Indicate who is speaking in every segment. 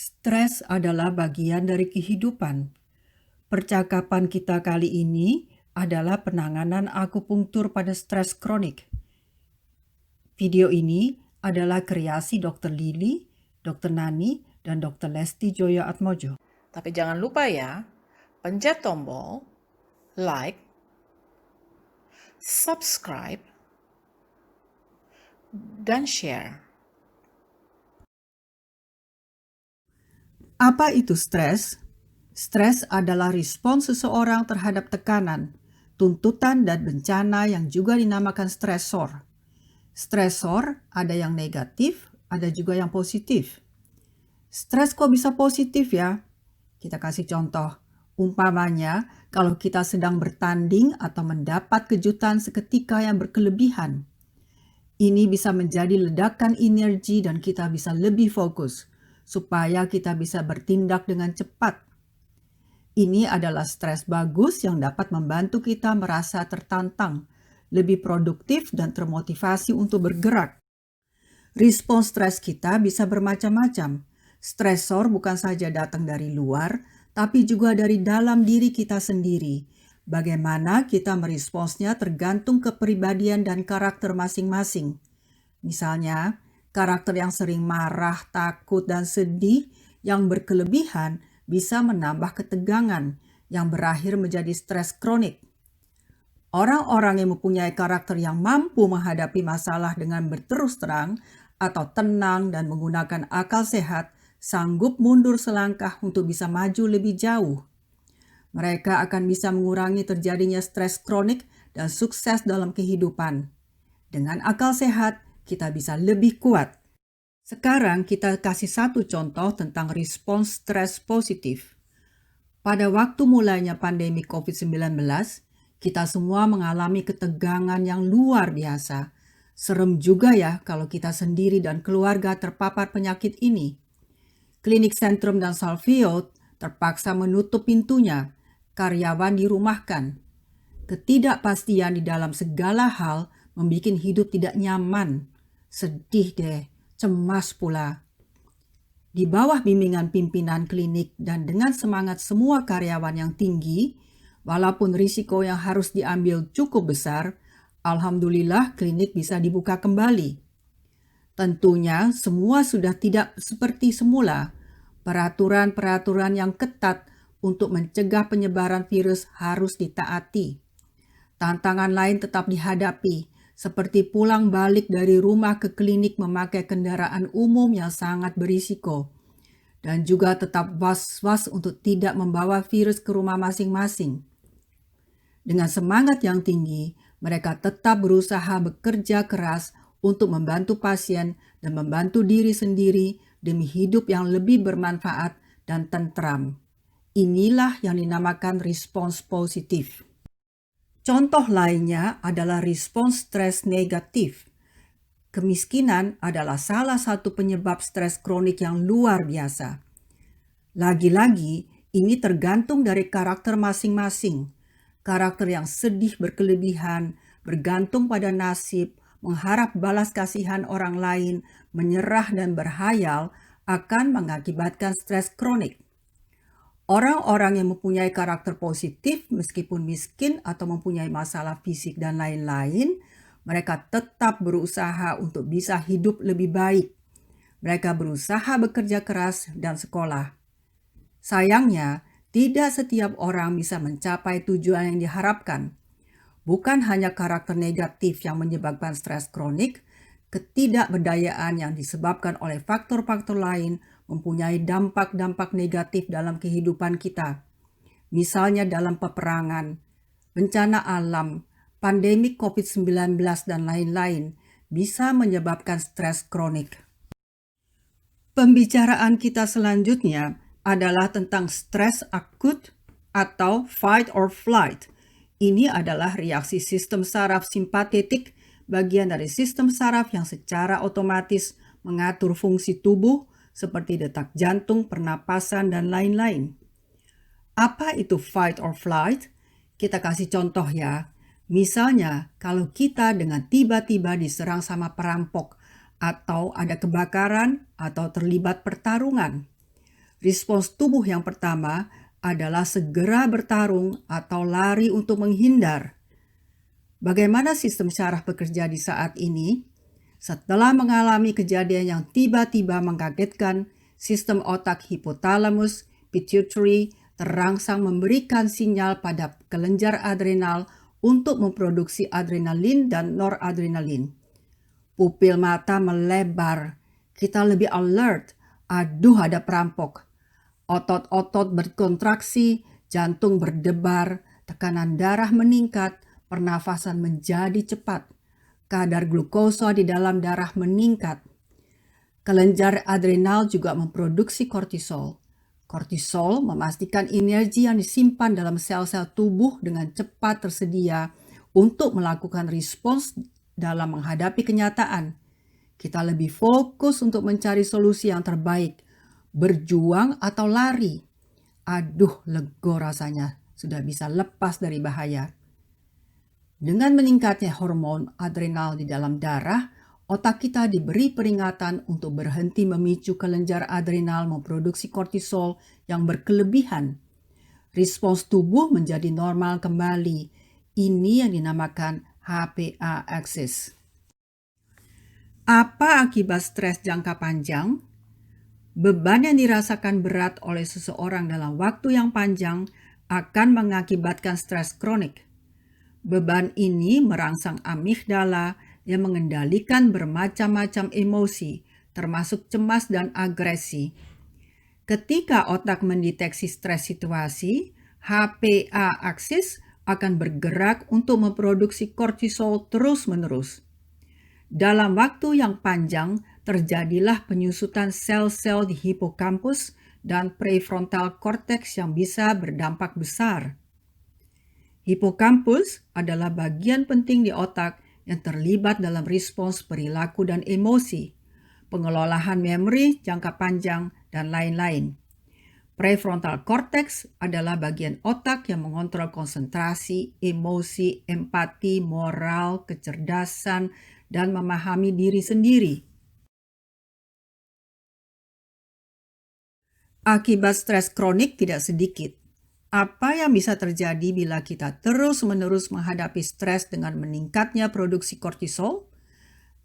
Speaker 1: Stres adalah bagian dari kehidupan. Percakapan kita kali ini adalah penanganan akupunktur pada stres kronik. Video ini adalah kreasi Dr. Lili, Dr. Nani, dan Dr. Lesti Joyo Atmojo.
Speaker 2: Tapi jangan lupa ya, pencet tombol like, subscribe, dan share.
Speaker 1: Apa itu stres? Stres adalah respons seseorang terhadap tekanan, tuntutan, dan bencana yang juga dinamakan stresor. Stresor ada yang negatif, ada juga yang positif. Stres kok bisa positif ya? Kita kasih contoh. Umpamanya, kalau kita sedang bertanding atau mendapat kejutan seketika yang berkelebihan. Ini bisa menjadi ledakan energi dan kita bisa lebih fokus, supaya kita bisa bertindak dengan cepat. Ini adalah stres bagus yang dapat membantu kita merasa tertantang, lebih produktif dan termotivasi untuk bergerak. Respons stres kita bisa bermacam-macam. Stresor bukan saja datang dari luar, tapi juga dari dalam diri kita sendiri. Bagaimana kita meresponsnya tergantung kepribadian dan karakter masing-masing. Misalnya, karakter yang sering marah, takut, dan sedih yang berkelebihan bisa menambah ketegangan yang berakhir menjadi stres kronik. Orang-orang yang mempunyai karakter yang mampu menghadapi masalah dengan berterus terang atau tenang dan menggunakan akal sehat sanggup mundur selangkah untuk bisa maju lebih jauh. Mereka akan bisa mengurangi terjadinya stres kronik dan sukses dalam kehidupan. Dengan akal sehat, kita bisa lebih kuat. Sekarang kita kasih satu contoh tentang respons stres positif. Pada waktu mulanya pandemi COVID-19, kita semua mengalami ketegangan yang luar biasa. Serem juga ya kalau kita sendiri dan keluarga terpapar penyakit ini. Klinik Sentrum dan Salvio terpaksa menutup pintunya, karyawan dirumahkan. Ketidakpastian di dalam segala hal membuat hidup tidak nyaman. Sedih deh, cemas pula. Di bawah bimbingan pimpinan klinik dan dengan semangat semua karyawan yang tinggi, walaupun risiko yang harus diambil cukup besar, alhamdulillah klinik bisa dibuka kembali. Tentunya semua sudah tidak seperti semula. Peraturan-peraturan yang ketat untuk mencegah penyebaran virus harus ditaati. Tantangan lain tetap dihadapi, seperti pulang balik dari rumah ke klinik memakai kendaraan umum yang sangat berisiko. Dan juga tetap was-was untuk tidak membawa virus ke rumah masing-masing. Dengan semangat yang tinggi, mereka tetap berusaha bekerja keras untuk membantu pasien dan membantu diri sendiri demi hidup yang lebih bermanfaat dan tentram. Inilah yang dinamakan respons positif. Contoh lainnya adalah respons stres negatif. Kemiskinan adalah salah satu penyebab stres kronik yang luar biasa. Lagi-lagi, ini tergantung dari karakter masing-masing. Karakter yang sedih berkelebihan, bergantung pada nasib, mengharap balas kasihan orang lain, menyerah dan berhayal akan mengakibatkan stres kronik. Orang-orang yang mempunyai karakter positif meskipun miskin atau mempunyai masalah fisik dan lain-lain, mereka tetap berusaha untuk bisa hidup lebih baik. Mereka berusaha bekerja keras dan sekolah. Sayangnya, tidak setiap orang bisa mencapai tujuan yang diharapkan. Bukan hanya karakter negatif yang menyebabkan stres kronik, ketidakberdayaan yang disebabkan oleh faktor-faktor lain mempunyai dampak-dampak negatif dalam kehidupan kita. Misalnya dalam peperangan, bencana alam, pandemi COVID-19 dan lain-lain bisa menyebabkan stres kronik. Pembicaraan kita selanjutnya adalah tentang stres akut atau fight or flight. Ini adalah reaksi sistem saraf simpatetik, bagian dari sistem saraf yang secara otomatis mengatur fungsi tubuh seperti detak jantung, pernapasan, dan lain-lain. Apa itu fight or flight? Kita kasih contoh ya. Misalnya, kalau kita dengan tiba-tiba diserang sama perampok, atau ada kebakaran, atau terlibat pertarungan. Respons tubuh yang pertama adalah segera bertarung atau lari untuk menghindar. Bagaimana sistem syaraf bekerja di saat ini? Setelah mengalami kejadian yang tiba-tiba mengagetkan, sistem otak hipotalamus pituitary terangsang memberikan sinyal pada kelenjar adrenal untuk memproduksi adrenalin dan noradrenalin. Pupil mata melebar, kita lebih alert, aduh ada perampok. Otot-otot berkontraksi, jantung berdebar, tekanan darah meningkat, pernafasan menjadi cepat. Kadar glukosa di dalam darah meningkat. Kelenjar adrenal juga memproduksi kortisol. Kortisol memastikan energi yang disimpan dalam sel-sel tubuh dengan cepat tersedia untuk melakukan respons dalam menghadapi kenyataan. Kita lebih fokus untuk mencari solusi yang terbaik, berjuang atau lari. Aduh, lega rasanya, sudah bisa lepas dari bahaya. Dengan meningkatnya hormon adrenal di dalam darah, otak kita diberi peringatan untuk berhenti memicu kelenjar adrenal memproduksi kortisol yang berkelebihan. Respons tubuh menjadi normal kembali. Ini yang dinamakan HPA axis. Apa akibat stres jangka panjang? Beban yang dirasakan berat oleh seseorang dalam waktu yang panjang akan mengakibatkan stres kronik. Beban ini merangsang amigdala yang mengendalikan bermacam-macam emosi, termasuk cemas dan agresi. Ketika otak mendeteksi stres situasi, HPA axis akan bergerak untuk memproduksi kortisol terus-menerus. Dalam waktu yang panjang, terjadilah penyusutan sel-sel di hipokampus dan prefrontal cortex yang bisa berdampak besar. Hipokampus adalah bagian penting di otak yang terlibat dalam respons perilaku dan emosi, pengelolaan memori jangka panjang, dan lain-lain. Prefrontal cortex adalah bagian otak yang mengontrol konsentrasi, emosi, empati, moral, kecerdasan, dan memahami diri sendiri. Akibat stres kronik tidak sedikit. Apa yang bisa terjadi bila kita terus-menerus menghadapi stres dengan meningkatnya produksi kortisol?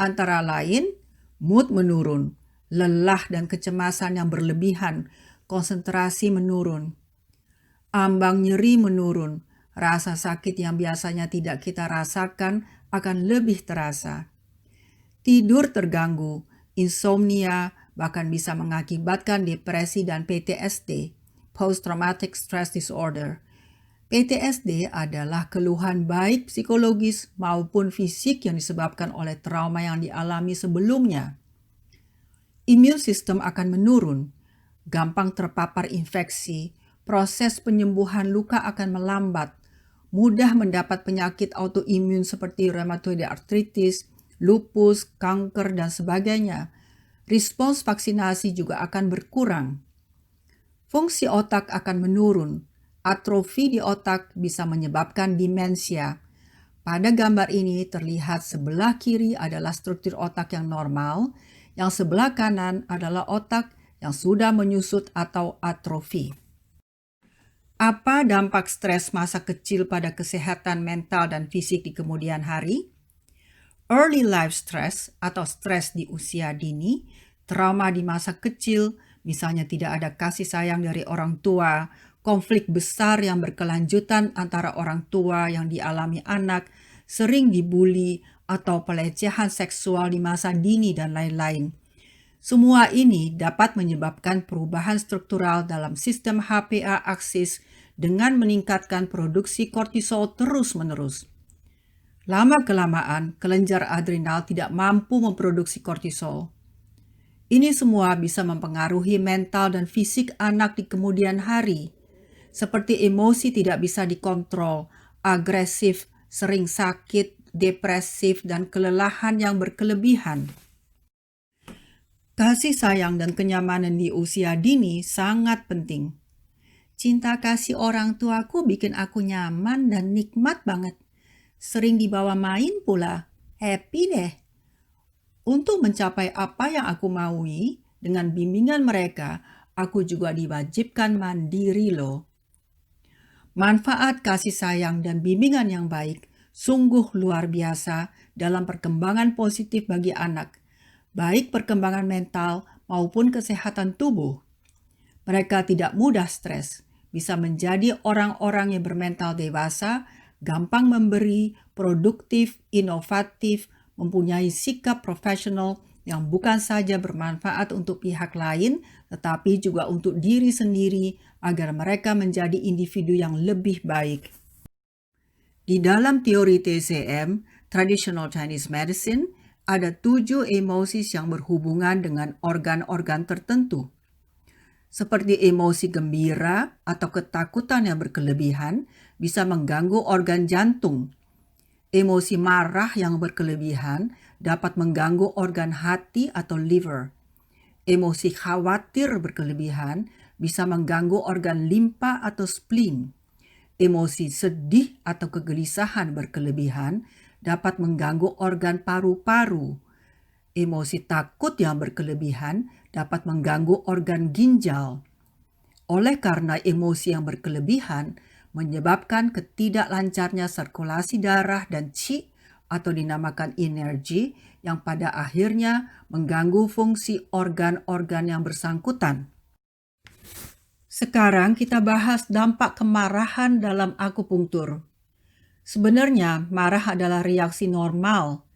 Speaker 1: Antara lain, mood menurun, lelah dan kecemasan yang berlebihan, konsentrasi menurun, ambang nyeri menurun, rasa sakit yang biasanya tidak kita rasakan akan lebih terasa. Tidur terganggu, insomnia, bahkan bisa mengakibatkan depresi dan PTSD. Post-Traumatic Stress Disorder. PTSD adalah keluhan baik psikologis maupun fisik yang disebabkan oleh trauma yang dialami sebelumnya. Imun sistem akan menurun, gampang terpapar infeksi, proses penyembuhan luka akan melambat, mudah mendapat penyakit autoimun seperti rheumatoid arthritis, lupus, kanker, dan sebagainya. Respons vaksinasi juga akan berkurang. Fungsi otak akan menurun. Atrofi di otak bisa menyebabkan demensia. Pada gambar ini terlihat sebelah kiri adalah struktur otak yang normal, yang sebelah kanan adalah otak yang sudah menyusut atau atrofi. Apa dampak stres masa kecil pada kesehatan mental dan fisik di kemudian hari? Early life stress atau stres di usia dini, trauma di masa kecil, misalnya tidak ada kasih sayang dari orang tua, konflik besar yang berkelanjutan antara orang tua yang dialami anak, sering dibully, atau pelecehan seksual di masa dini, dan lain-lain. Semua ini dapat menyebabkan perubahan struktural dalam sistem HPA axis dengan meningkatkan produksi kortisol terus-menerus. Lama-kelamaan, kelenjar adrenal tidak mampu memproduksi kortisol. Ini semua bisa mempengaruhi mental dan fisik anak di kemudian hari, seperti emosi tidak bisa dikontrol, agresif, sering sakit, depresif, dan kelelahan yang berkelebihan. Kasih sayang dan kenyamanan di usia dini sangat penting. Cinta kasih orang tuaku bikin aku nyaman dan nikmat banget. Sering dibawa main pula, happy deh. Untuk mencapai apa yang aku maui, dengan bimbingan mereka, Aku juga diwajibkan mandiri loh. Manfaat kasih sayang dan bimbingan yang baik sungguh luar biasa dalam perkembangan positif bagi anak, baik perkembangan mental maupun kesehatan tubuh. Mereka tidak mudah stres, bisa menjadi orang-orang yang bermental dewasa, gampang memberi, produktif, inovatif, mempunyai sikap profesional yang bukan saja bermanfaat untuk pihak lain, tetapi juga untuk diri sendiri agar mereka menjadi individu yang lebih baik. Di dalam teori TCM, Traditional Chinese Medicine, ada 7 emosi yang berhubungan dengan organ-organ tertentu. Seperti emosi gembira atau ketakutan yang berkelebihan bisa mengganggu organ jantung. Emosi marah yang berkelebihan dapat mengganggu organ hati atau liver. Emosi khawatir berkelebihan bisa mengganggu organ limpa atau spleen. Emosi sedih atau kegelisahan berkelebihan dapat mengganggu organ paru-paru. Emosi takut yang berkelebihan dapat mengganggu organ ginjal. Oleh karena emosi yang berkelebihan menyebabkan ketidaklancarnya sirkulasi darah dan qi atau dinamakan energi yang pada akhirnya mengganggu fungsi organ-organ yang bersangkutan. Sekarang kita bahas dampak kemarahan dalam akupunktur. Sebenarnya marah adalah reaksi normal,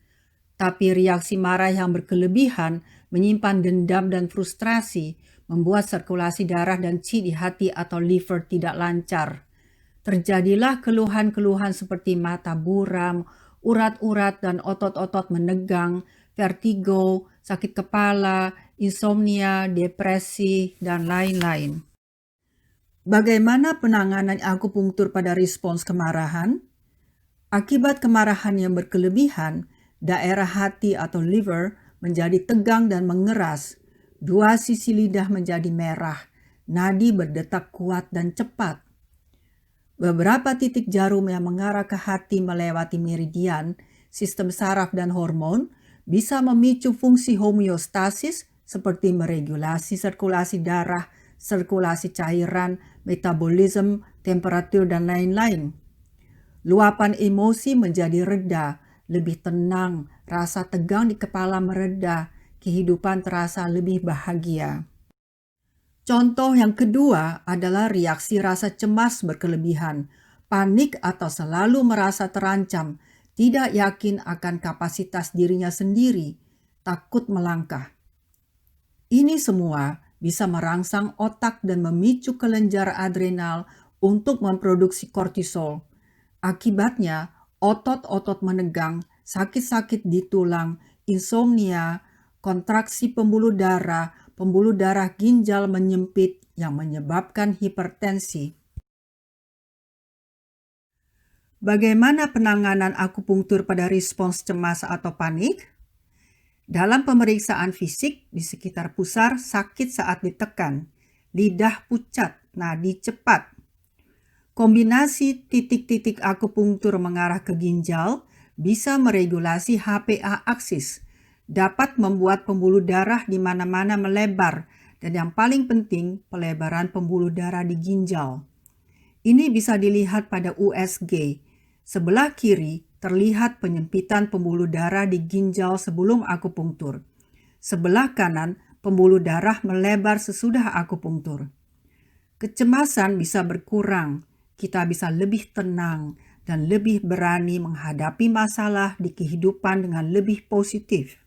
Speaker 1: tapi reaksi marah yang berkelebihan menyimpan dendam dan frustrasi, membuat sirkulasi darah dan qi di hati atau liver tidak lancar. Terjadilah keluhan-keluhan seperti mata buram, urat-urat dan otot-otot menegang, vertigo, sakit kepala, insomnia, depresi, dan lain-lain. Bagaimana penanganan akupunktur pada respons kemarahan? Akibat kemarahan yang berkelebihan, daerah hati atau liver menjadi tegang dan mengeras. Dua sisi lidah menjadi merah, nadi berdetak kuat dan cepat. Beberapa titik jarum yang mengarah ke hati melewati meridian, sistem saraf dan hormon bisa memicu fungsi homeostasis seperti meregulasi sirkulasi darah, sirkulasi cairan, metabolisme, temperatur, dan lain-lain. Luapan emosi menjadi reda, lebih tenang, rasa tegang di kepala mereda, kehidupan terasa lebih bahagia. Contoh yang kedua adalah reaksi rasa cemas berkelebihan, panik atau selalu merasa terancam, tidak yakin akan kapasitas dirinya sendiri, takut melangkah. Ini semua bisa merangsang otak dan memicu kelenjar adrenal untuk memproduksi kortisol. Akibatnya, otot-otot menegang, sakit-sakit di tulang, insomnia, kontraksi pembuluh darah ginjal menyempit yang menyebabkan hipertensi. Bagaimana penanganan akupunktur pada respons cemas atau panik? Dalam pemeriksaan fisik, di sekitar pusar sakit saat ditekan, lidah pucat, nadi cepat. Kombinasi titik-titik akupunktur mengarah ke ginjal bisa meregulasi HPA aksis, dapat membuat pembuluh darah di mana-mana melebar, dan yang paling penting, pelebaran pembuluh darah di ginjal. Ini bisa dilihat pada USG. Sebelah kiri terlihat penyempitan pembuluh darah di ginjal sebelum akupunktur. Sebelah kanan, pembuluh darah melebar sesudah akupunktur. Kecemasan bisa berkurang, kita bisa lebih tenang, dan lebih berani menghadapi masalah di kehidupan dengan lebih positif.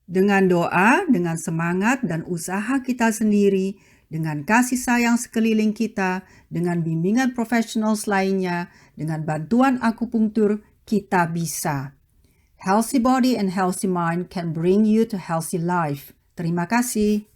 Speaker 1: Dengan doa, dengan semangat dan usaha kita sendiri, dengan kasih sayang sekeliling kita, dengan bimbingan profesional lainnya, dengan bantuan akupunktur, kita bisa. Healthy body and healthy mind can bring you to healthy life. Terima kasih.